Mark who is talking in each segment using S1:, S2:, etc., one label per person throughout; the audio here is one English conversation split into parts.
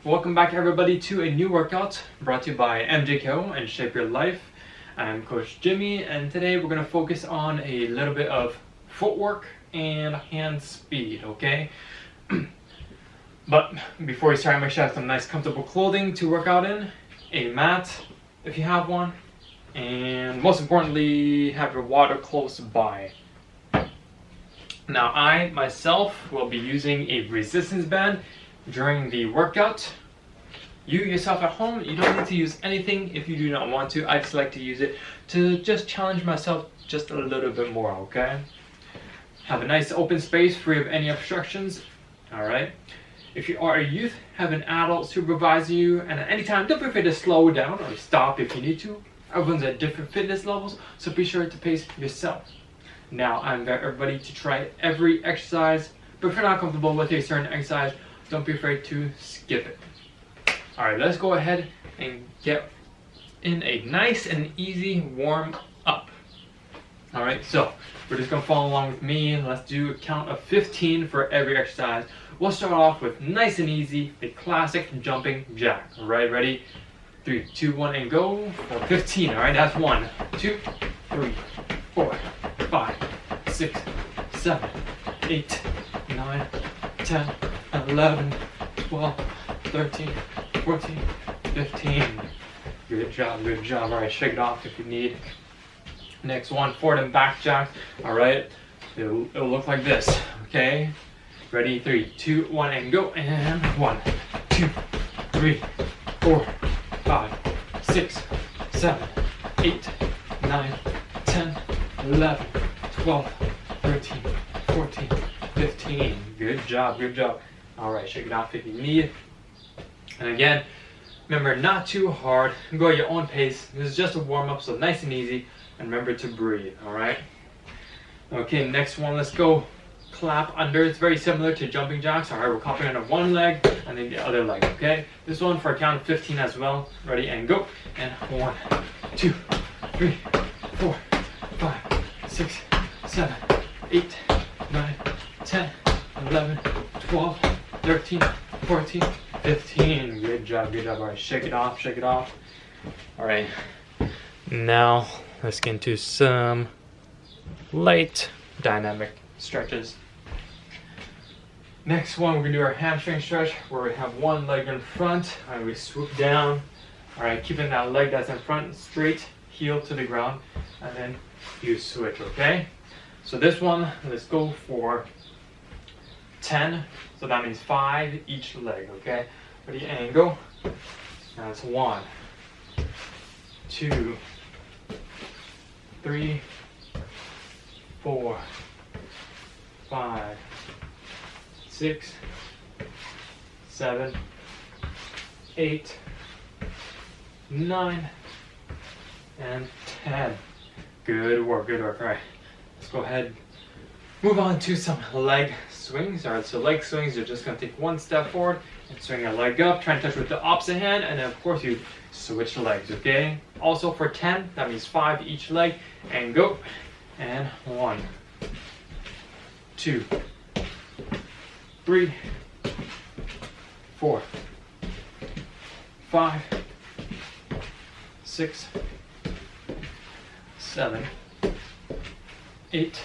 S1: Welcome back everybody to a new workout brought to you by MJKO and Shape Your Life. I'm Coach Jimmy, and today we're going to focus on a little bit of footwork and hand speed, okay? But before we start, make sure you have some nice comfortable clothing to work out in, a mat if you have one, and most importantly, have your water close by. Now I myself will be using a resistance band during the workout. You yourself at home, you don't need to use anything if you do not want to. I just like to use it to just challenge myself just a little bit more, okay? Have a nice open space free of any obstructions, alright? If you are a youth, have an adult supervise you, and at any time, don't be afraid to slow down or stop if you need to. Everyone's at different fitness levels, so be sure to pace yourself. Now, I invite everybody to try every exercise, but if you're not comfortable with a certain exercise, don't be afraid to skip it. Alright, let's go ahead and get in a nice and easy warm up. Alright, so we're just going to follow along with me. Let's do a count of 15 for every exercise. We'll start off with nice and easy, a classic jumping jack. Alright, ready? 3, 2, 1, and go for 15. Alright, that's 1, 2, 3, 4, 5, 6, 7, 8, 9, 10, 11, 12, 13, 14, 15. Good job, good job. Alright, shake it off if you need. Next one, forward and back jacks. Alright, it'll look like this, okay? Ready? 3, 2, 1, and go. And 1, 2, 3, 4, 5, 6, 7, 8, 9, 10, 11, 12, 13, 14, 15. Good job, good job. Alright, shake it off if you need. And again, remember, not too hard. Go at your own pace. This is just a warm-up, so nice and easy. And remember to breathe, alright? Okay, next one, let's go clap under. It's very similar to jumping jacks. Alright, we're clapping under one leg and then the other leg, okay? This one for a count of 15 as well. Ready, and go. And 1, 2, 3, 4, 5, 6, 7, 8, 9, 10, 11, 12, 13, 14, 15. Good job, good job. Alright, shake it off, shake it off. Alright, now let's get into some light dynamic stretches. Next one, we're gonna do our hamstring stretch where we have one leg in front and we swoop down. Alright, keeping that leg that's in front straight, heel to the ground, and then you switch, okay? So this one, let's go for 10, so that means 5 each leg, okay? Ready, and go. That's 1, 2, 3, 4, 5, 6, 7, 8, 9, and 10. Good work, good work. All right, let's go ahead. Move on to some leg swings. All right, so leg swings, you're just gonna take one step forward and swing your leg up, try and touch with the opposite hand, and then of course you switch legs, okay? Also for 10, that means 5 each leg, and go. And 1, 2, 3, 4, 5, 6, 7, 8,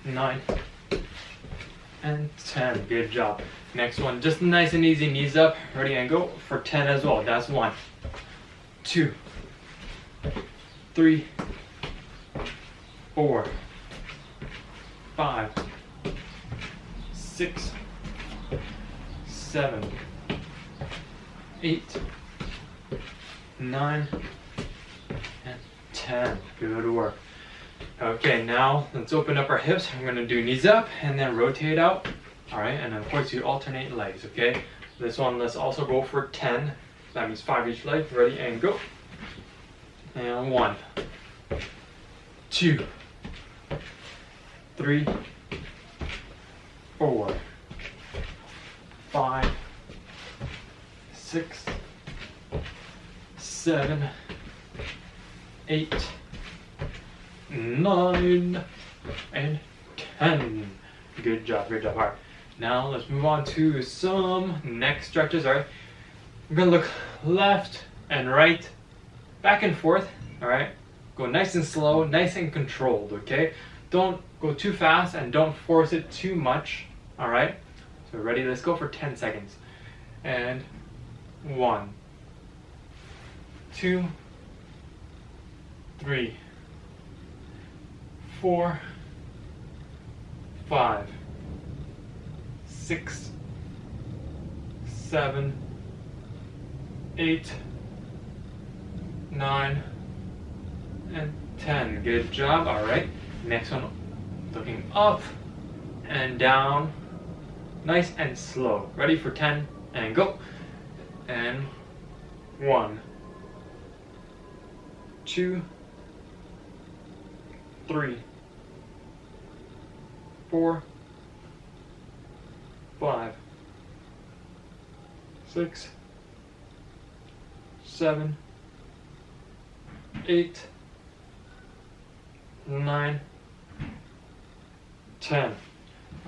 S1: 9, and 10. Good job. Next one, just nice and easy, knees up, ready, and go for 10 as well. That's 1, 2, 3, 4, 5, 6, 7, 8, 9, and 10. Good work. Okay, now let's open up our hips. I'm going to do knees up and then rotate out. Alright, and of course you alternate legs, okay? This one, let's also go for 10. That means 5 each leg. Ready, and go. And 1, 2, 3, 4, 5, 6, 7, 8, 9, and 10. Good job, good job. All right, Now let's move on to some neck stretches. All right, we're gonna look left and right, back and forth. All right, go nice and slow, nice and controlled. Okay, don't go too fast and don't force it too much. All right, so ready? Let's go for 10 seconds. And 1, 2, 3, 4, 5, 6, 7, 8, 9, and 10. Good job. All right. Next one, looking up and down, nice and slow. Ready for 10 and go. And 1, 2, 3, 4, 5, 6, 7, 8, 9, 10.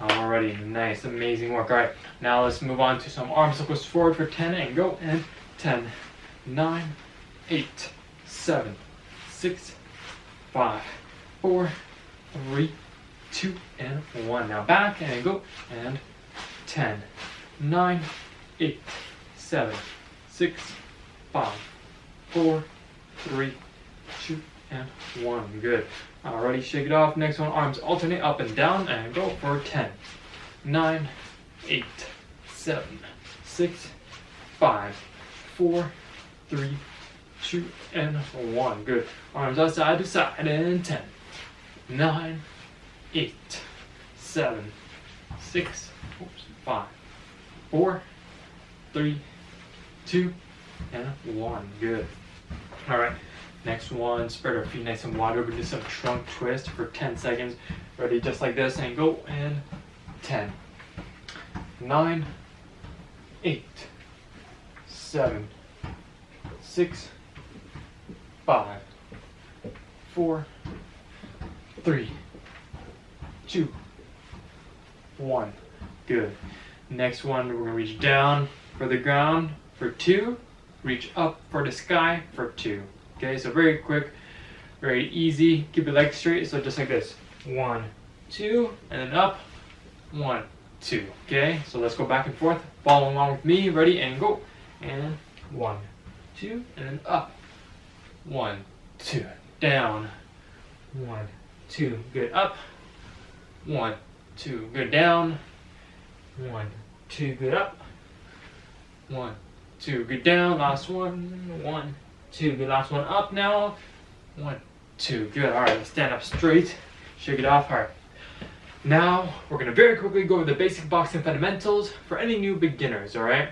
S1: Alrighty, nice, amazing work. Alright, now let's move on to some arm circles forward for 10 and go. And 10, 9, 8, 7, 6, 5, 4, 3, 2, and 1. Now back and go. And 10, 9, 8, 7, 6, 5, 4, 3, 2, and 1. Good. Alrighty, shake it off. Next one, arms alternate up and down and go for 10, 9, 8, 7, 6, 5, 4, 3, 2, and 1. Good. Arms outside to side and 10, 9, 8, 7, 6, 5, 4, 3, 2, and 1. Good. Alright. Next one, spread our feet nice and wide open, do some trunk twist for 10 seconds. Ready, just like this, and go. And 10, 9, 8, 7, 6, 5, 4, 3, 2, 1. Good. Next one, we're going to reach down for the ground for 2, reach up for the sky for 2. Okay, so very quick, very easy. Keep your legs straight. So just like this. 1, 2, and then up. 1, 2. Okay, so let's go back and forth. Follow along with me. Ready and go. And 1, 2, and then up. 1, 2. Down. 1, 2. Good. Up. 1, 2. Good. Down. 1, 2. Good. Up. 1, 2. Good. Down. Last one. 1, 2. Good. Last one. Up now. 1, 2. Good. All right. Let's stand up straight. Shake it off. All right. Now we're gonna very quickly go over the basic boxing fundamentals for any new beginners. All right.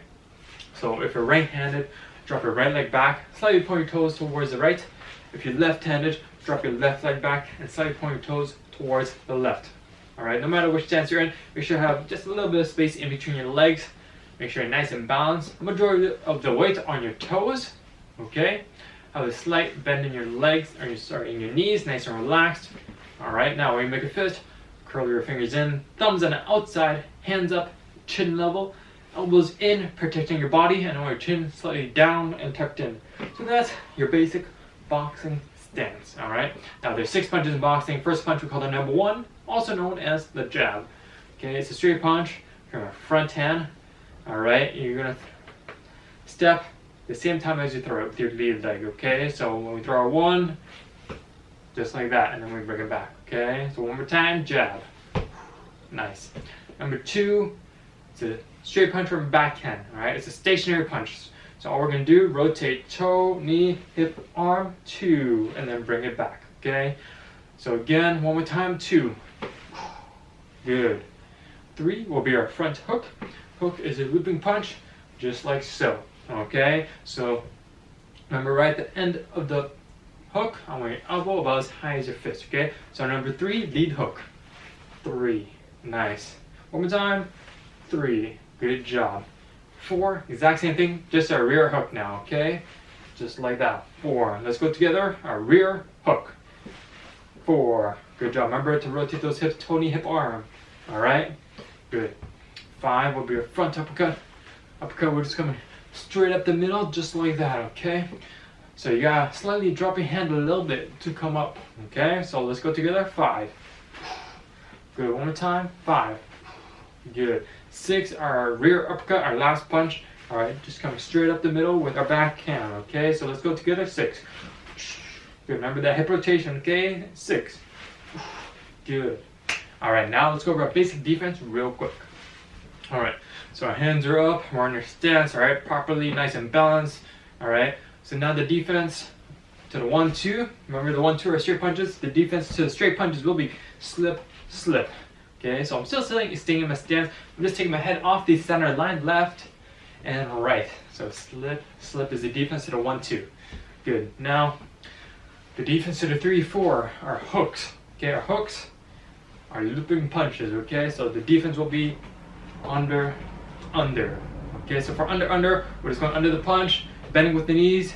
S1: So if you're right-handed, drop your right leg back, slightly point your toes towards the right. If you're left-handed, drop your left leg back and slightly point your toes towards the left. All right. No matter which stance you're in, make sure you have just a little bit of space in between your legs. Make sure you're nice and balanced. The majority of the weight on your toes. Okay. Have a slight bend in your legs, or in your knees, nice and relaxed. All right. Now when you make a fist, curl your fingers in, thumbs on the outside, hands up, chin level, elbows in, protecting your body, and your chin slightly down and tucked in. So that's your basic boxing stance. All right. Now there's 6 punches in boxing. First punch we call the number 1, also known as the jab. Okay, it's a straight punch from a front hand. All right, you're gonna step the same time as you throw it with your lead leg. Okay, so when we throw our 1, just like that, and then we bring it back. Okay, so one more time, jab. Nice. Number 2, it's a straight punch from backhand. All right, it's a stationary punch. So all we're gonna do, rotate toe, knee, hip, arm, 2, and then bring it back. Okay, so again, one more time, 2. Good. 3 will be our front hook. Hook is a looping punch, just like so. Okay, so remember right at the end of the hook, I want your elbow about as high as your fist. Okay, so number 3, lead hook. 3, nice. One more time, 3, good job. 4, exact same thing, just our rear hook now. Okay, just like that. 4, let's go together. Our rear hook. 4, good job. Remember to rotate those hips, toe, knee, hip, arm. All right, good. 5 will be your front uppercut. Uppercut, we're just coming straight up the middle, just like that, okay? So you gotta slightly drop your hand a little bit to come up, okay? So let's go together, 5. Good, one more time, 5. Good. 6, our rear uppercut, our last punch. All right, just coming straight up the middle with our backhand, okay? So let's go together, 6. Good, remember that hip rotation, okay? 6. Good. All right, now let's go over our basic defense real quick. All right, so our hands are up, we're on your stance, all right, properly, nice and balanced, all right? So now the defense to the 1-2, remember the 1-2 are straight punches, the defense to the straight punches will be slip, slip, okay? So I'm still staying in my stance, I'm just taking my head off the center line, left and right. So slip, slip is the defense to the 1-2. Good, now the defense to the 3-4 are hooks, okay? Our hooks are looping punches, okay? So the defense will be under, under. Okay, so for under, under, we're just going under the punch, bending with the knees,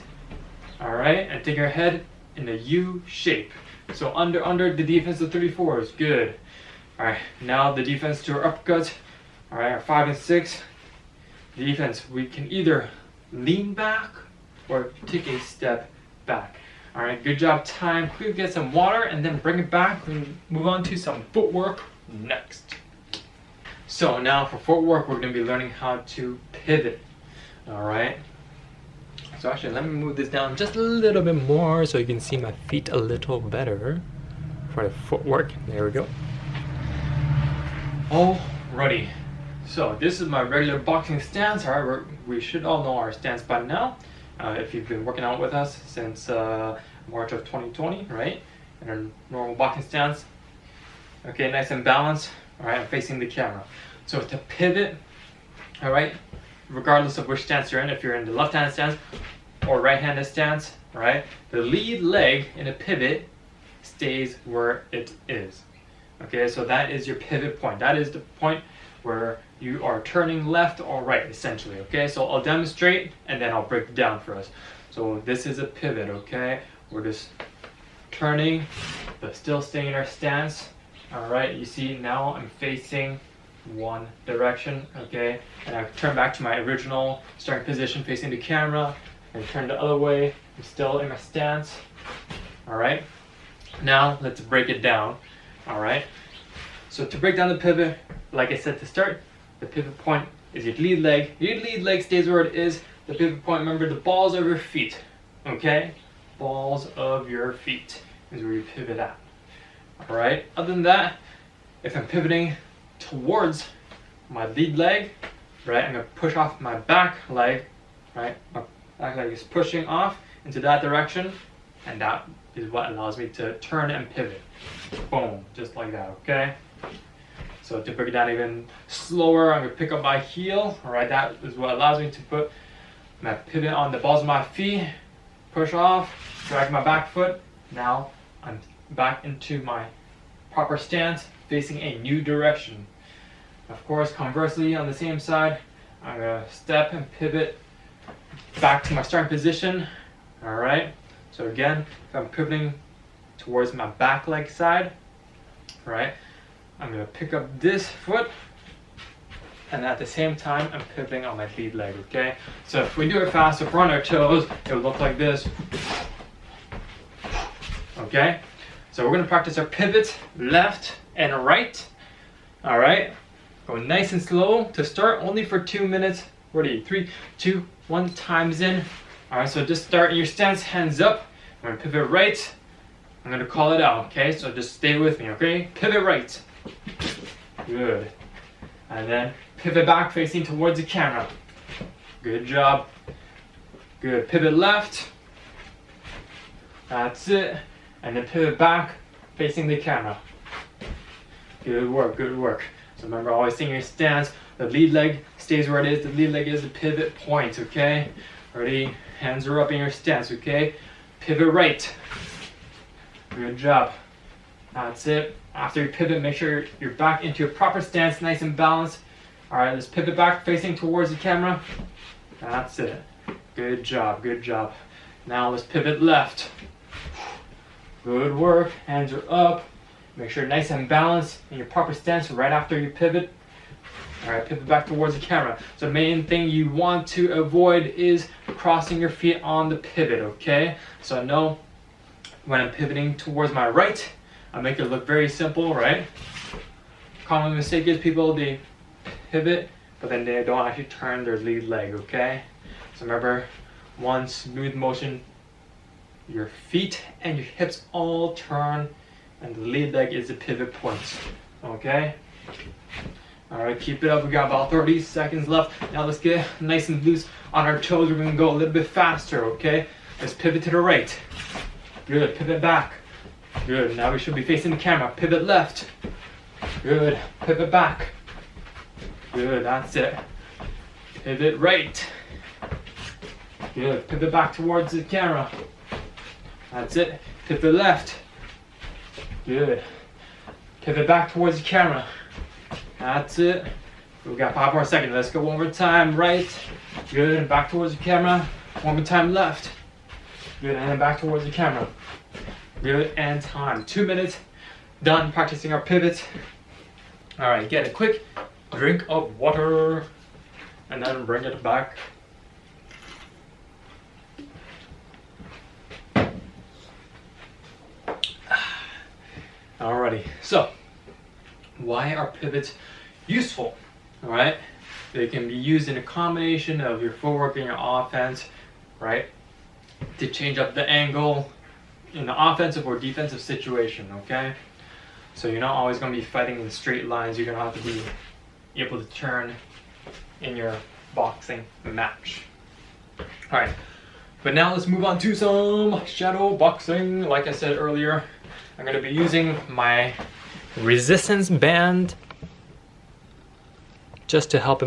S1: all right, and take your head in a U shape. So under, under, the defense of 34 is good. All right, now the defense to our uppercuts, all right, our 5 and 6. The defense, we can either lean back or take a step back. All right, good job, time. Quickly get some water and then bring it back and move on to some footwork next. So now for footwork, we're going to be learning how to pivot, all right? So actually, let me move this down just a little bit more so you can see my feet a little better for the footwork. There we go. Alrighty, so this is my regular boxing stance. All right, we should all know our stance by now. If you've been working out with us since March of 2020, right? In our normal boxing stance. Okay, nice and balanced. All right, I'm facing the camera. So to pivot, all right, regardless of which stance you're in, if you're in the left-handed stance or right-handed stance, all right, the lead leg in a pivot stays where it is. Okay, so that is your pivot point. That is the point where you are turning left or right, essentially. Okay, so I'll demonstrate and then I'll break it down for us. So this is a pivot, okay? We're just turning, but still staying in our stance. All right, you see now I'm facing one direction, okay? And I turn back to my original starting position facing the camera and turn the other way. I'm still in my stance, all right? Now let's break it down, all right? So to break down the pivot, like I said to start, the pivot point is your lead leg. Your lead leg stays where it is. The pivot point, remember the balls of your feet, okay? Balls of your feet is where you pivot at. All right, other than that, if I'm pivoting towards my lead leg, right, I'm gonna push off my back leg, right? My back leg is pushing off into that direction, and that is what allows me to turn and pivot. Boom, just like that, okay? So to break it down even slower, I'm gonna pick up my heel, all right? That is what allows me to put my pivot on the balls of my feet, push off, drag my back foot. Now I'm back into my proper stance, facing a new direction. Of course, conversely, on the same side, I'm gonna step and pivot back to my starting position. All right, so again, if I'm pivoting towards my back leg side, right, I'm gonna pick up this foot, and at the same time, I'm pivoting on my lead leg, okay? So if we do it fast, if we're on our toes, it will look like this, okay? So we're gonna practice our pivots left and right. All right, go nice and slow to start, only for 2 minutes. Ready, 3, 2, 1, time's in. All right, so just start in your stance, hands up. I'm gonna pivot right. I'm gonna call it out, okay? So just stay with me, okay? Pivot right. Good. And then pivot back facing towards the camera. Good job. Good, pivot left. That's it. And then pivot back, facing the camera. Good work, good work. So remember, always stay in your stance. The lead leg stays where it is. The lead leg is the pivot point, okay? Ready? Hands are up in your stance, okay? Pivot right. Good job. That's it. After you pivot, make sure you're back into your proper stance, nice and balanced. All right, let's pivot back, facing towards the camera. That's it. Good job, good job. Now let's pivot left. Good work, hands are up. Make sure you're nice and balanced in your proper stance right after you pivot. All right, pivot back towards the camera. So the main thing you want to avoid is crossing your feet on the pivot, okay? So I know when I'm pivoting towards my right, I make it look very simple, right? Common mistake is people, they pivot, but then they don't actually turn their lead leg, okay? So remember, one smooth motion, your feet and your hips all turn, and the lead leg is the pivot point, okay? All right, keep it up. We got about 30 seconds left. Now let's get nice and loose on our toes. We're gonna go a little bit faster, okay? Let's pivot to the right. Good, pivot back. Good, now we should be facing the camera. Pivot left. Good, pivot back. Good, that's it. Pivot right. Good, pivot back towards the camera. That's it. Pivot left. Good. Pivot back towards the camera. That's it. We got 5 more seconds. Let's go one more time. Right. Good. And back towards the camera. One more time left. Good. And then back towards the camera. Good. And time. 2 minutes. Done practicing our pivots. All right. Get a quick drink of water. And then bring it back. Alrighty. So, why are pivots useful? All right, they can be used in a combination of your footwork and your offense, right, to change up the angle in the offensive or defensive situation. Okay, so you're not always going to be fighting in straight lines. You're going to have to be able to turn in your boxing match. All right, but now let's move on to some shadow boxing. Like I said earlier, I'm going to be using my resistance band just to help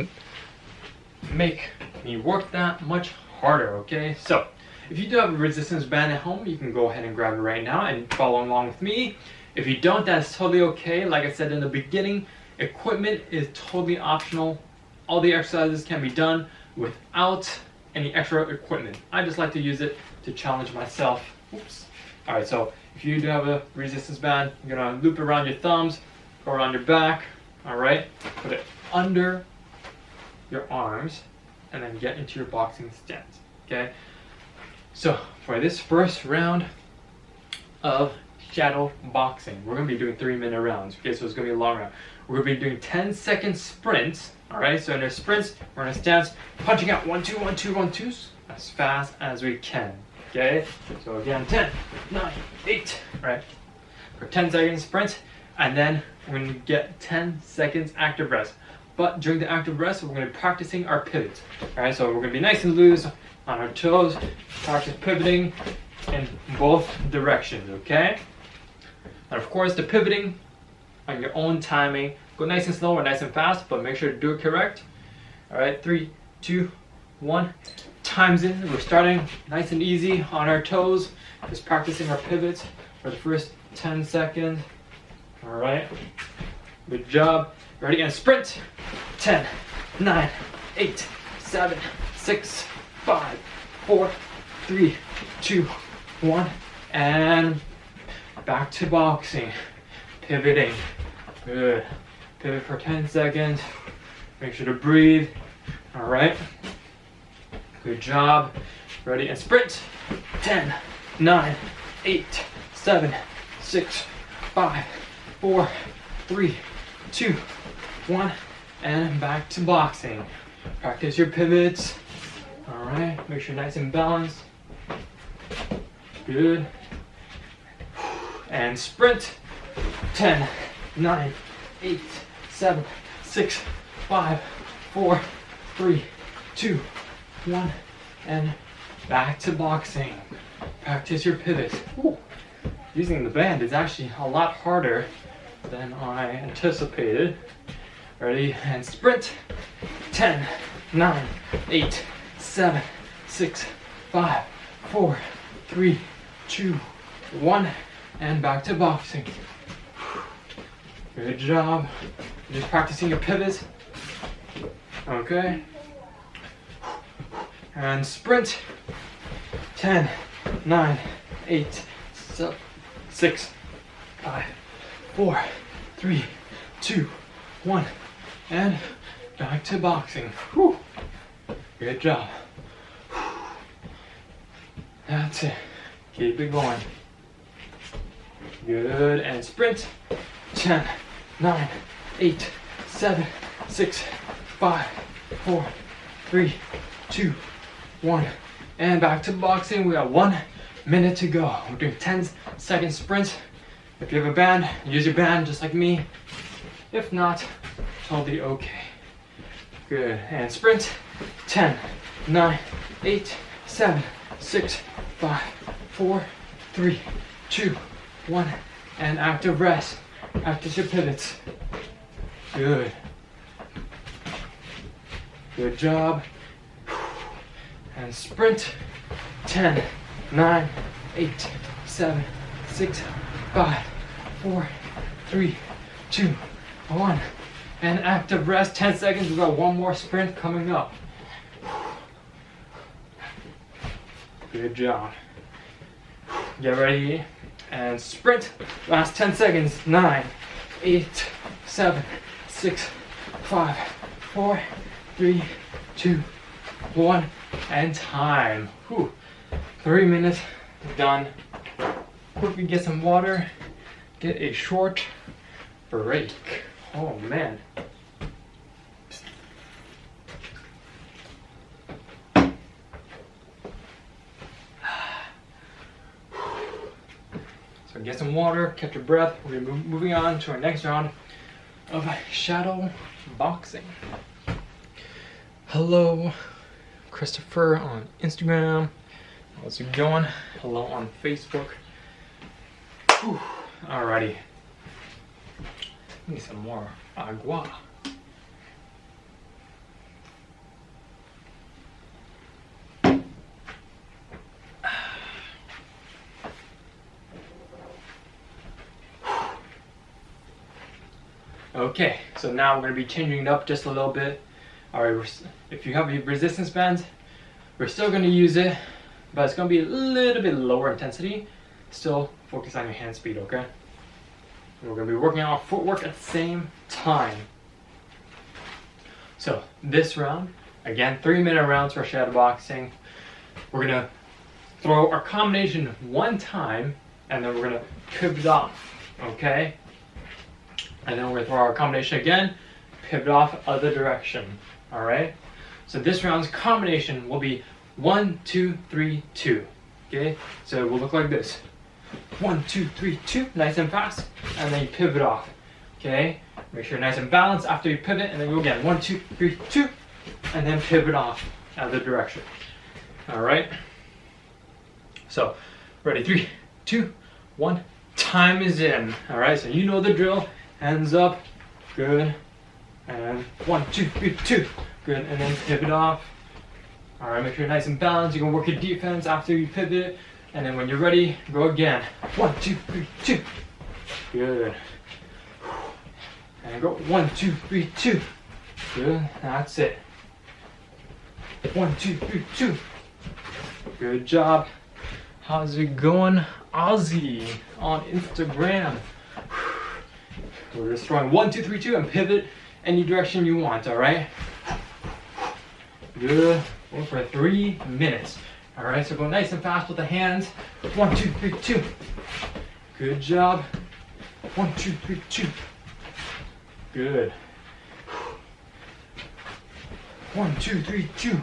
S1: make me work that much harder, okay? So, if you do have a resistance band at home, you can go ahead and grab it right now and follow along with me. If you don't, that's totally okay. Like I said in the beginning, equipment is totally optional. All the exercises can be done without any extra equipment. I just like to use it to challenge myself. Oops. All right, so if you do have a resistance band, you're gonna loop around your thumbs, go around your back, all right? Put it under your arms, and then get into your boxing stance, okay? So for this first round of shadow boxing, we're gonna be doing 3-minute rounds, okay? So it's gonna be a long round. We're gonna be doing 10-second sprints, all right? So in our sprints, we're in a stance, punching out 1, 2, 1, 2, 1, 2s as fast as we can. Okay, so again, 10, 9, 8, right? For 10-second sprint, and then we're gonna get 10 seconds active rest. But during the active rest, we're gonna be practicing our pivots. All right, so we're gonna be nice and loose on our toes, practice pivoting in both directions, okay? And of course, the pivoting on your own timing. Go nice and slow or nice and fast, but make sure to do it correct. All right, 3, 2, 1. Times in. We're starting nice and easy on our toes, just practicing our pivots for the first 10 seconds. All right, good job. Ready, and sprint. 10, 9, 8, 7, 6, 5, 4, 3, 2, 1, and back to boxing. Pivoting. Good. Pivot for 10 seconds. Make sure to breathe. All right. Good job. Ready, and sprint. 10, 9, 8, 7, 6, 5, 4, 3, 2, 1, and back to boxing. Practice your pivots. All right, make sure you're nice and balanced. Good. And sprint. 10, 9, 8, 7, 6, 5, 4, 3, 2, 1, and back to boxing. Practice your pivots. Ooh. Using the band is actually a lot harder than I anticipated. Ready, and sprint. 10, 9, 8, 7, 6, 5, 4, 3, 2, 1, and back to boxing. Good job. Just practicing your pivots. Okay. And sprint. 10, 9, 8, 7, 6, 5, 4, 3, 2, 1, and Back to boxing. Whew. Good job. That's it. Keep it going. Good, and sprint. 10, 9, 8, 7, 6, 5, 4, 3, 2, 1. And back to boxing. We got 1 minute to go. We're doing 10-second sprints. If you have a band, use your band just like me. If not, totally okay. Good, and sprint. 10, 9, 8, 7, 6, 5, 4, 3, 2, 1. And active rest. Practice your pivots. Good. Good job. And sprint. 10, 9, 8, 7, 6, 5, 4, 3, 2, 1. And active rest. 10 seconds. We've got one more sprint coming up. Good job. Get ready and sprint. Last 10 seconds. 9, 8, 7, 6, 5, 4, 3, 2, 1. And time. Whew. 3 minutes. Done. Quickly get some water. Get a short break. Oh man. So get some water, catch your breath. We're moving on to our next round of shadow boxing. Hello, Christopher on Instagram. How's it going? Hello on Facebook. Whew. Alrighty. Need some more agua. Okay, so now we're going to be changing it up just a little bit. Alright, if you have a resistance band, we're still going to use it, but it's going to be a little bit lower intensity. Still focus on your hand speed, okay? We're going to be working on our footwork at the same time. So this round, again, 3-minute rounds for shadow boxing. We're going to throw our combination one time, and then we're going to pivot off, okay? And then we're going to throw our combination again, pivot off other direction, all right? So this round's combination will be 1, 2, 3, 2, okay? So it will look like this. 1, 2, 3, 2, nice and fast, and then you pivot off, okay? Make sure you're nice and balanced after you pivot, and then go again. 1, 2, 3, 2, and then pivot off other direction, all right? So, ready, 3, 2, 1, time is in, all right? So you know the drill. Hands up, good, and 1, 2, 3, 2, good, and then pivot off. All right, make sure you're nice and balanced. You can work your defense after you pivot, and then when you're ready, go again. 1, 2, 3, 2, good, and go 1, 2, 3, 2, good, that's it. 1, 2, 3, 2, good job. How's it going, Ozzy on Instagram? We're just throwing 1, 2, 3, 2 and pivot any direction you want, all right? Good. Go for 3 minutes. All right, so go nice and fast with the hands. 1, 2, 3, 2. Good job. 1, 2, 3, 2. Good. 1, 2, 3, 2.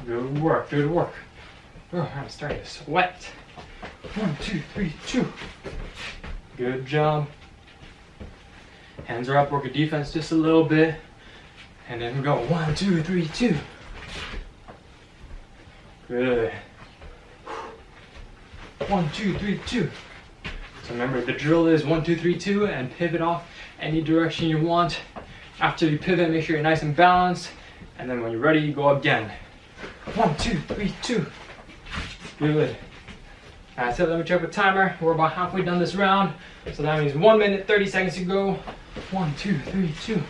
S1: Good work, good work. Oh, I'm starting to sweat. 1, 2, 3, 2. Good job. Hands are up, work your defense just a little bit. And then we go 1, 2, 3, 2. Good. 1, 2, 3, 2. So remember, the drill is 1, 2, 3, 2 and pivot off any direction you want. After you pivot, make sure you're nice and balanced. And then when you're ready, you go again. 1, 2, 3, 2. Good. That's it, let me check the timer. We're about halfway done this round. So that means 1 minute, 30 seconds to go. 1, 2, 3, 2.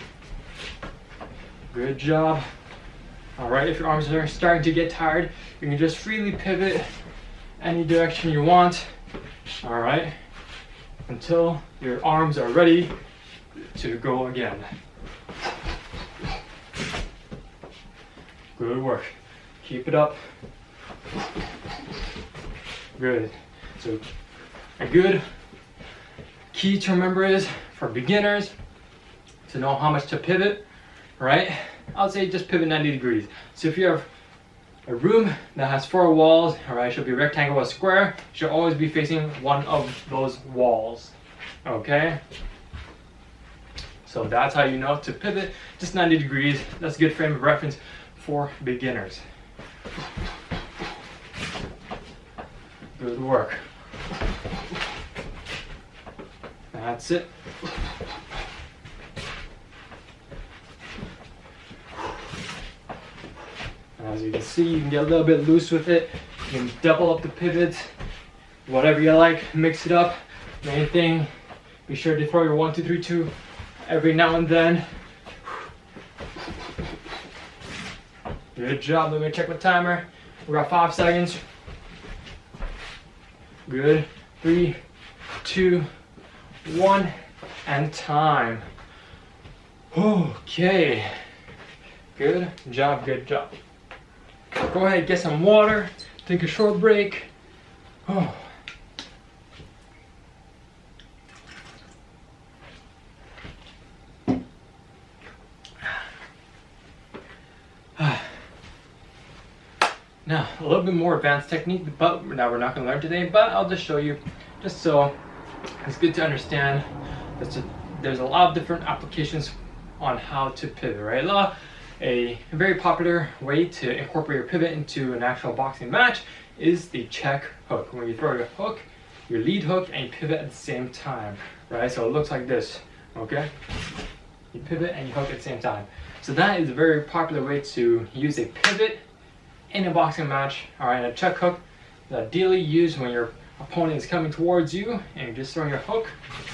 S1: Good job. All right, if your arms are starting to get tired, you can just freely pivot any direction you want. All right, until your arms are ready to go again. Good work. Keep it up. Good. So a good key to remember is for beginners to know how much to pivot, right? I'll say just pivot 90 degrees. So if you have a room that has 4 walls, all right, it should be rectangle or square, should always be facing one of those walls, okay? So that's how you know to pivot, just 90 degrees. That's a good frame of reference for beginners. Good work. That's it. As you can see, you can get a little bit loose with it. You can double up the pivots, whatever you like, mix it up. Main thing, be sure to throw your 1, 2, 3, 2 every now and then. Good job. Let me check my timer. We got 5 seconds. Good. 3, 2, 1, and time. Okay. Good job, good job. Go ahead, get some water, take a short break. Oh. Now, a little bit more advanced technique, but that we're not going to learn today, but I'll just show you, just so it's good to understand. There's a lot of different applications on how to pivot, right? A very popular way to incorporate your pivot into an actual boxing match is the check hook. When you throw your hook, your lead hook, and you pivot at the same time, right? So it looks like this, okay? You pivot and you hook at the same time. So that is a very popular way to use a pivot in a boxing match. All right, a check hook is ideally used when your opponent is coming towards you and you're just throwing your hook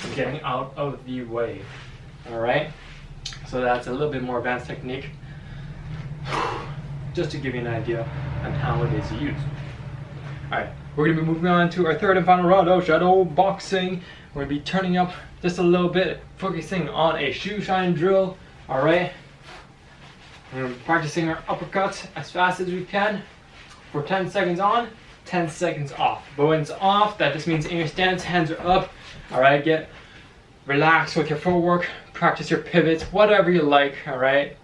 S1: and getting out of the way. All right, so that's a little bit more advanced technique, just to give you an idea on how it is used. All right, we're gonna be moving on to our third and final round of shadow boxing. We're gonna be turning up just a little bit, focusing on a shoe shine drill. All right, we're practicing our uppercuts as fast as we can for 10 seconds on, 10 seconds off. But when it's off, that just means in your stance, hands are up. All right, get relaxed with your footwork, practice your pivots, whatever you like. All right,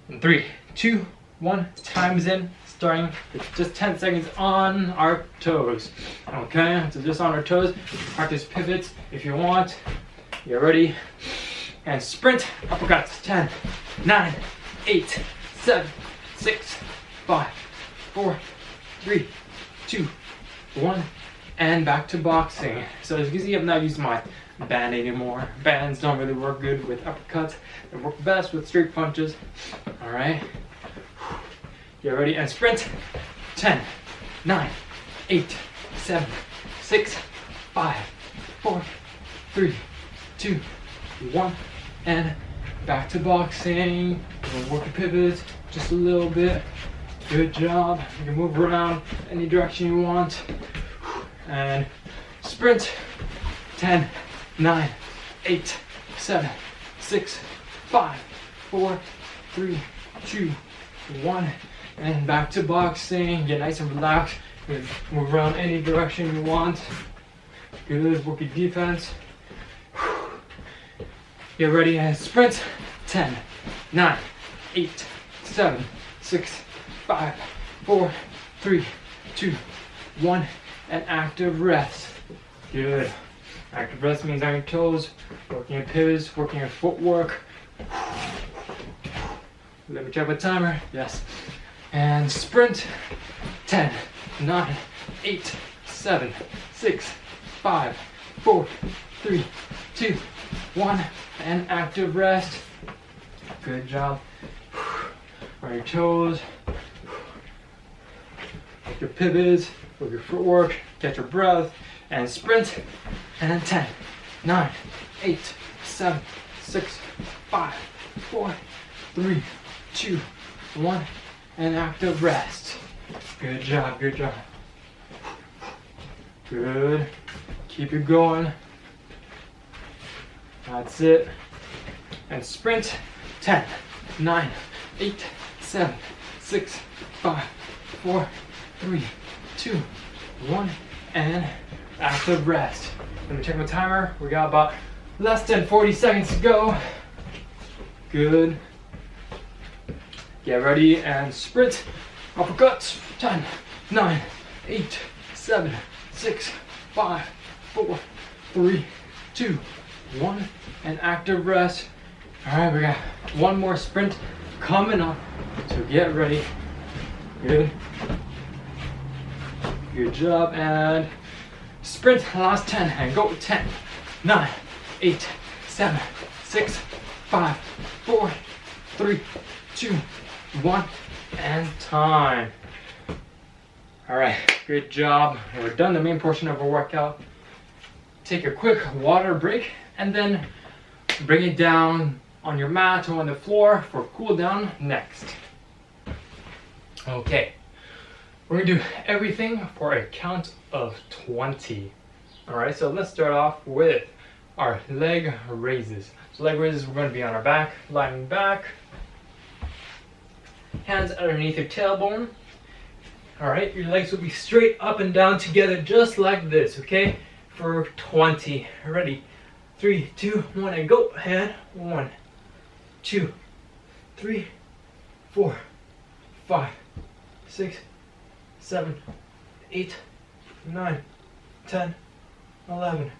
S1: in 3, 2, 1, time's in, starting with just 10 seconds on our toes. Okay, so just on our toes, practice pivots if you want. You're ready, and sprint uppercuts. 10, 9, 8, 7, 6, 5, 4, 3, 2, 1, and back to boxing. So as you can see, I've not used my band anymore. Bands don't really work good with uppercuts. They work best with straight punches. All right, get ready and sprint. 10, 9, 8, 7, 6, 5, 4, 3, 2, 1, and back to boxing. We'll work the pivots just a little bit. Good job. You can move around any direction you want. And sprint. 10, 9, 8, 7, 6, 5, 4, 3, 2, 1. And back to boxing. Get nice and relaxed. Move around any direction you want. Good. Work your defense. Get ready and sprint. 10, 9, 8, 7, 6, 5, 4, 3, 2, 1, and active rest. Good. Active rest means on your toes, working your pivots, working your footwork. Let me check my timer. Yes. And sprint. 10, 9, 8, 7, 6, 5, 4, 3, 2, 1, and active rest. Good job. On your toes. Work your pivots, work your footwork, catch your breath, and sprint. And 10, 9, 8, 7, 6, 5, 4, 3, 2, 1, and active rest. Good job, good job. Good. Keep it going. That's it. And sprint. 10, 9, 8, 7, 6, 5, 4, 3, 2, 1, and active rest. Let me check my timer. We got about less than 40 seconds to go. Good. Get ready and sprint. Uppercuts. 10, 9, 8, 7, 6, 5, 4, 3, 2, 1, and active rest. All right, we got one more sprint coming up, so get ready. Good. Good job, and sprint, last 10, and go. 10, 9, 8, 7, 6, 5, 4, 3, 2, 1, and time. All right, good job. We're done the main portion of our workout. Take a quick water break, and then bring it down on your mat or on the floor for cool down next. Okay, we're gonna do everything for a count of 20. All right, so let's start off with our leg raises. So leg raises, we're gonna be on our back, lying back, hands underneath your tailbone. All right, your legs will be straight up and down together just like this, okay? For 20. Ready? 3, 2, 1, and go. And 1, 2, 3, 4, 5, 6, 7, 8, 9, 10, 11,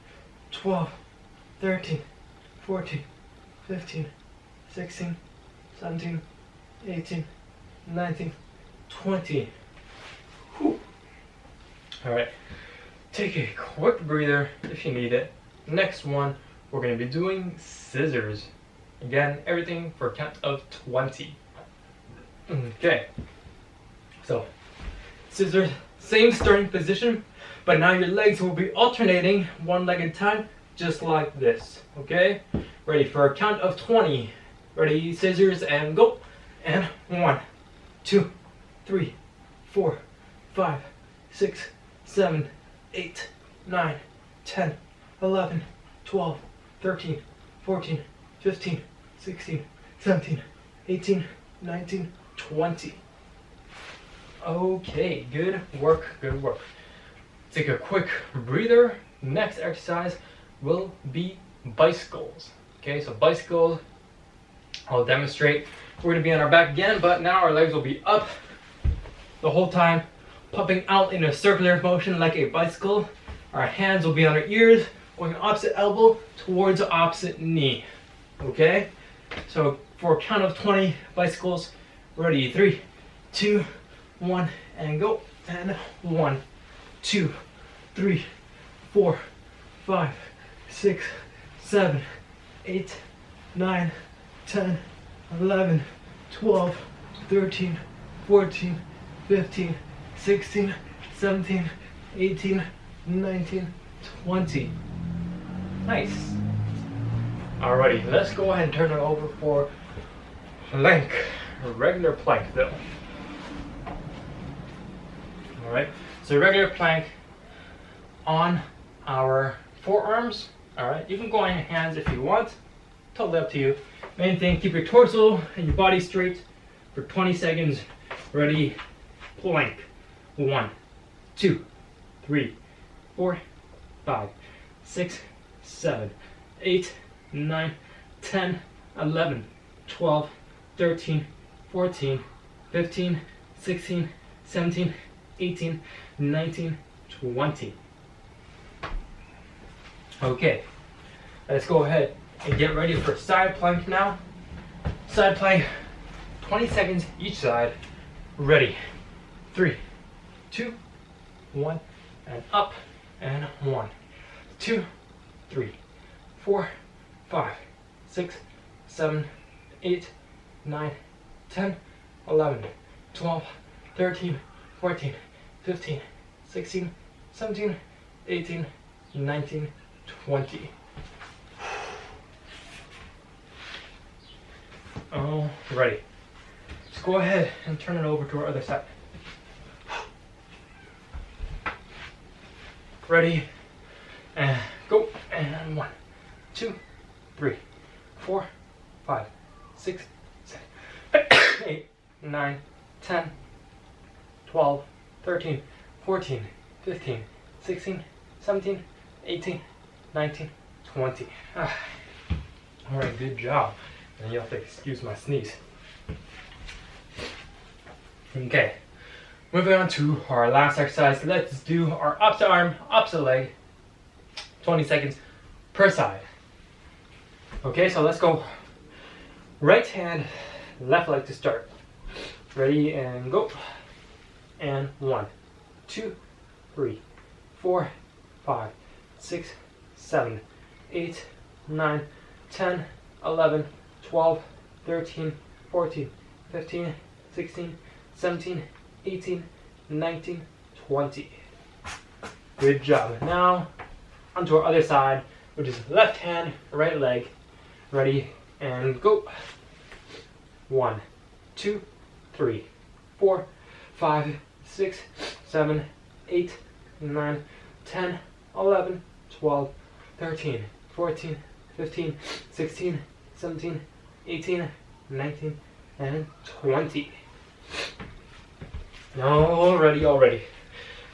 S1: 12, 13, 14, 15, 16, 17, 18, 19, 20. Whew. All right, take a quick breather if you need it. Next one, we're going to be doing scissors. Again, everything for a count of 20. Okay, so scissors, same starting position, but now your legs will be alternating one leg at a time, just like this. Okay, ready for a count of 20. Ready, scissors, and go. And 1, 2, 3, 4, 5, 6, 7, 8, 9, 10, 11, 12, 13, 14, 15, 16, 17, 18, 19, 20. Okay, good work, good work. Take a quick breather. Next exercise will be bicycles. Okay, so bicycles, I'll demonstrate. We're gonna be on our back again, but now our legs will be up the whole time, popping out in a circular motion like a bicycle. Our hands will be on our ears, going opposite elbow towards the opposite knee. Okay? So for a count of 20 bicycles, ready, 3, 2, 1, and go. And 1, 2, 3, 4, 5, 6, 7, 8, 9, 10, 11, 12, 13, 14, 15, 16, 17, 18, 19, 20. Nice. Alrighty, let's go ahead and turn it over for plank, a regular plank though. Alright, so regular plank on our forearms. Alright, you can go on your hands if you want, totally up to you. Main thing, keep your torso and your body straight for 20 seconds. Ready, plank. 1, 2, 3, 4, 5, 6, 7, 8, 9, 10, 11, 12, 13, 14, 15, 16, 17, 18, 19, 20. Okay, let's go ahead and get ready for side plank now. Side plank, 20 seconds each side. Ready, 3, 2, 1, and up, and 1, 2, 3, 4, 5, 6, 7, 8, 9, 10, 11, 12, 13, 14, 15, 16, 17, 18, 19, 20. Alrighty. Let's go ahead and turn it over to our other side. Ready, and go. And 1, 2, 3, 4, 5, 6, 7, 8, 9, 10, 12, 13, 14, 15, 16, 17, 18, 19, 20. Alright, good job. And you'll have to excuse my sneeze. Okay, moving on to our last exercise. Let's do our opposite arm, opposite leg, 20 seconds per side. Okay, so let's go right hand, left leg to start. Ready and go. And 1, 2, 3, 4, 5, 6, 7, 8, 9, 10, 11, 12, 13, 14, 15, 16, 17, 18, 19, 20. Good job. Now onto our other side, which is left hand, right leg. Ready and go. 1, 2, 3, 4, 5, 6, 7, 8, 9, 10, 11, 12, 13, 14, 15, 16, 17, 18, 19, and 20. Already.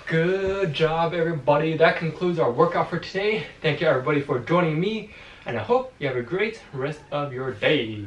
S1: Good job, everybody. That concludes our workout for today. Thank you, everybody, for joining me, and I hope you have a great rest of your day.